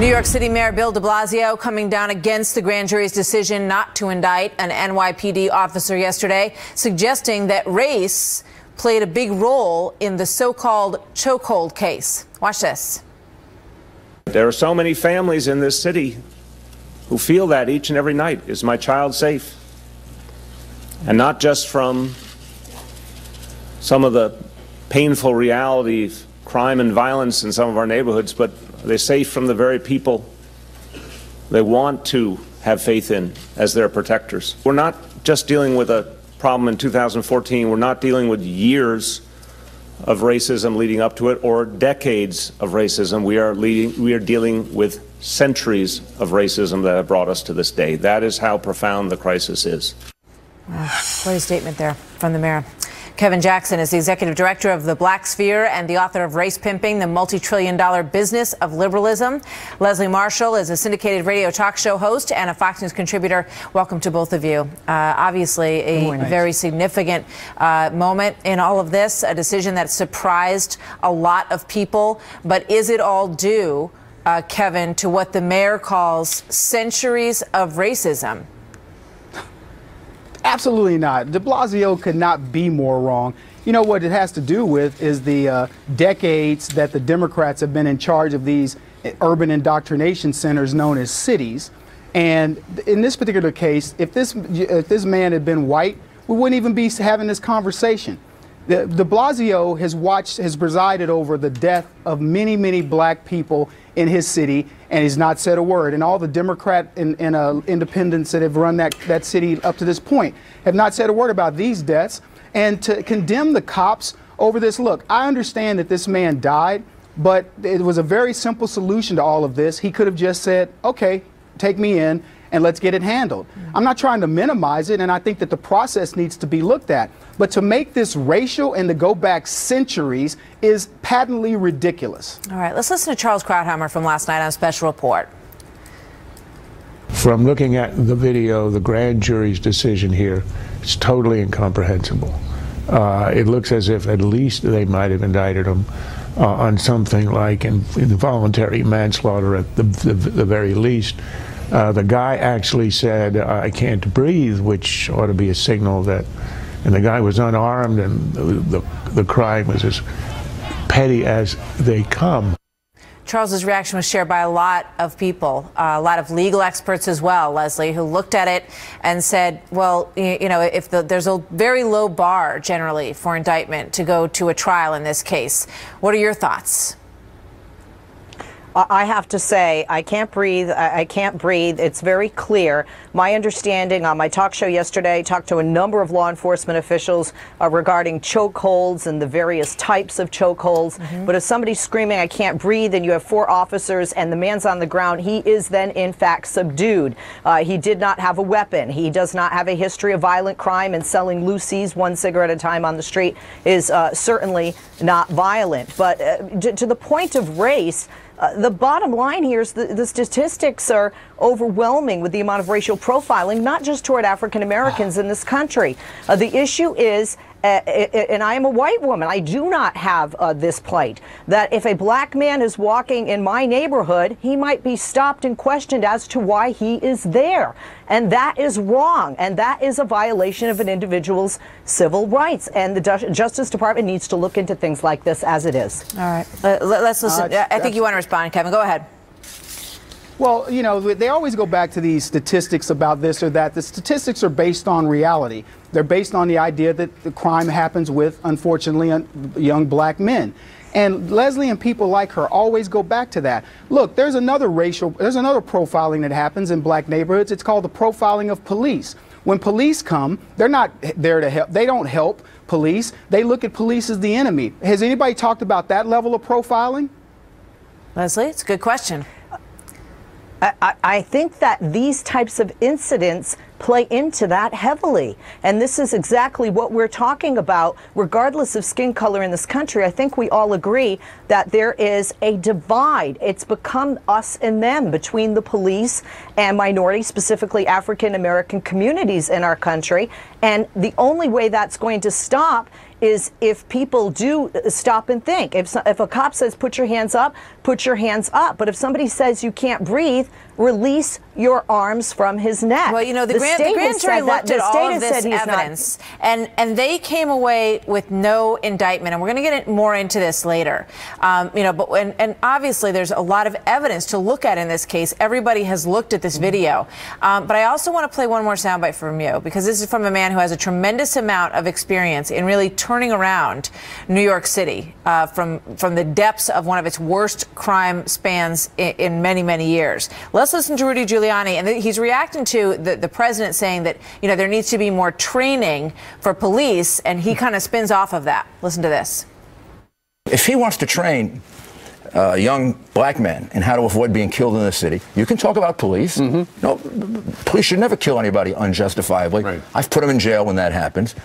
New York City Mayor Bill de Blasio coming down against the grand jury's decision not to indict an NYPD officer yesterday, suggesting that race played a big role in the so-called chokehold case. Watch this. There are so many families in this city who feel that each and every night. Is my child safe? And not just from some of the painful reality of crime and violence in some of our neighborhoods, but are they safe from the very people they want to have faith in as their protectors? We're not just dealing with a problem in 2014. We're not dealing with years of racism leading up to it or decades of racism. We are dealing with centuries of racism that have brought us to this day. That is how profound the crisis is. What a statement there from the mayor. Kevin Jackson is the executive director of the Black Sphere and the author of Race Pimping, the Multi-Trillion-Dollar Business of Liberalism. Leslie Marshall is a syndicated radio talk show host and a Fox News contributor. Welcome to both of you. Obviously, a very significant moment in all of this, a decision that surprised a lot of people. But is it all due, Kevin, to what the mayor calls centuries of racism? Absolutely not. De Blasio could not be more wrong. You know what it has to do with is the decades that the Democrats have been in charge of these urban indoctrination centers known as cities. And in this particular case, if this man had been white, we wouldn't even be having this conversation. De Blasio has presided over the death of many, many black people in his city, and he's not said a word. And all the Democrat and independents that have run that city up to this point have not said a word about these deaths. And to condemn the cops over this, look, I understand that this man died, but it was a very simple solution to all of this. He could have just said, okay, take me in and let's get it handled. I'm not trying to minimize it, and I think that the process needs to be looked at. But to make this racial and to go back centuries is patently ridiculous. All right, let's listen to Charles Krauthammer from last night on Special Report. From looking at the video, the grand jury's decision here is totally incomprehensible. It looks as if at least they might have indicted him on something like involuntary manslaughter at the very least. The guy actually said, I can't breathe, which ought to be a signal that, and the guy was unarmed, and the crime was as petty as they come. Charles's reaction was shared by a lot of people, a lot of legal experts as well, Leslie, who looked at it and said, well, you know, if there's a very low bar generally for indictment to go to a trial in this case. What are your thoughts? I have to say, I can't breathe. I can't breathe. It's very clear. My understanding on my talk show yesterday, talked to a number of law enforcement officials regarding chokeholds and the various types of chokeholds. But if somebody's screaming, I can't breathe, and you have 4 officers and the man's on the ground, he is then in fact subdued. He did not have a weapon. He does not have a history of violent crime, and selling loosies 1 cigarette at a time on the street is certainly not violent. But to the point of race, the bottom line here is the statistics are overwhelming with the amount of racial profiling, not just toward African Americans in this country. The issue is, and I am a white woman, I do not have this plight, that if a black man is walking in my neighborhood, he might be stopped and questioned as to why he is there. And that is wrong, and that is a violation of an individual's civil rights. And the Justice Department needs to look into things like this as it is. All right, let's listen. I think you want to respond, Kevin. Go ahead. Well, you know, they always go back to these statistics about this or that. The statistics are based on reality. They're based on the idea that the crime happens with, unfortunately, young black men. And Leslie and people like her always go back to that. Look, there's another profiling that happens in black neighborhoods. It's called the profiling of police. When police come, they're not there to help. They don't help police. They look at police as the enemy. Has anybody talked about that level of profiling? Leslie, it's a good question. I think that these types of incidents play into that heavily. And this is exactly what we're talking about, regardless of skin color in this country. I think we all agree that there is a divide. It's become us and them between the police and minorities, specifically African American communities in our country. And the only way that's going to stop is if people do stop and think. If a cop says, put your hands up, put your hands up. But if somebody says you can't breathe, release your arms from his neck. Well, you know, the grand jury looked at all of this evidence, and they came away with no indictment. And we're going to get more into this later. You know, but and obviously there's a lot of evidence to look at in this case. Everybody has looked at this video. But I also want to play one more soundbite from you, because this is from a man who has a tremendous amount of experience in really turning around New York City from the depths of one of its worst crime spans in many, many years. Let's listen to Rudy Giuliani, and he's reacting to the president saying that, you know, there needs to be more training for police, and he kind of spins off of that. Listen to this. If he wants to train young black men in how to avoid being killed in the city, you can talk about police. No, police should never kill anybody unjustifiably. Right. I've put them in jail when that happens.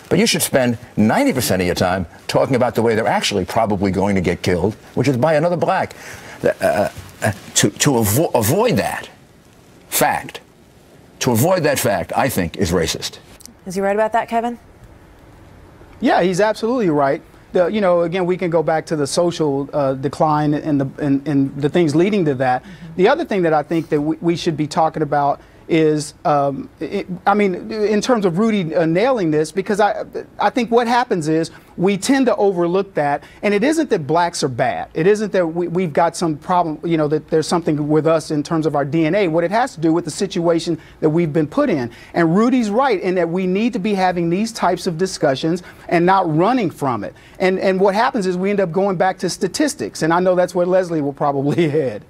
But you should spend 90% of your time talking about the way they're actually probably going to get killed, which is by another black. To avoid that fact, I think, is racist. Is he right about that, Kevin? Yeah, he's absolutely right. You know, again, we can go back to the social decline and the things leading to that. The other thing that I think that we should be talking about is, I mean, in terms of Rudy nailing this, because I think what happens is we tend to overlook that, and it isn't that blacks are bad. It isn't that we've got some problem, you know, that there's something with us in terms of our DNA. What it has to do with the situation that we've been put in. And Rudy's right in that we need to be having these types of discussions and not running from it. And what happens is we end up going back to statistics, and I know that's where Leslie will probably head.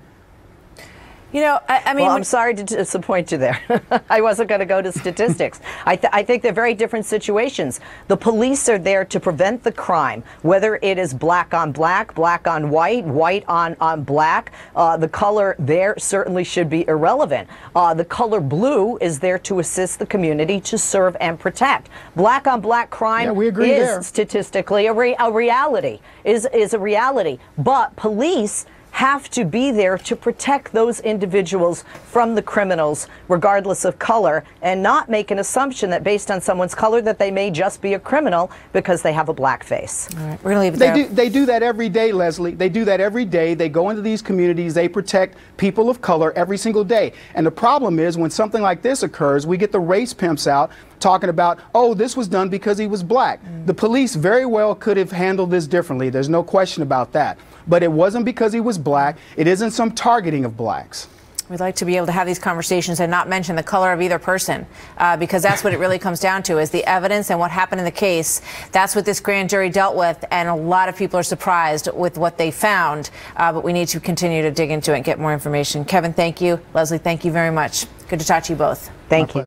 You know, I mean, well, I'm sorry to disappoint you there. I wasn't going to go to statistics. I think they're very different situations. The police are there to prevent the crime, whether it is black on black, black on white, white on black. The color there certainly should be irrelevant. The color blue is there to assist the community to serve and protect. Black on black crime is statistically a reality, is a reality. But police have to be there to protect those individuals from the criminals, regardless of color, and not make an assumption that based on someone's color that they may just be a criminal because they have a black face. All right, we're gonna leave it there. They do that every day, Leslie. They do that every day. They go into these communities. They protect people of color every single day. And the problem is when something like this occurs, we get the race pimps out talking about, oh, this was done because he was black. The police very well could have handled this differently. There's no question about that. But it wasn't because he was black. It isn't some targeting of blacks. We'd like to be able to have these conversations and not mention the color of either person, because that's what it really comes down to, is the evidence and what happened in the case. That's what this grand jury dealt with, and a lot of people are surprised with what they found. But we need to continue to dig into it and get more information. Kevin, thank you. Leslie, thank you very much. Good to talk to you both. Thank you.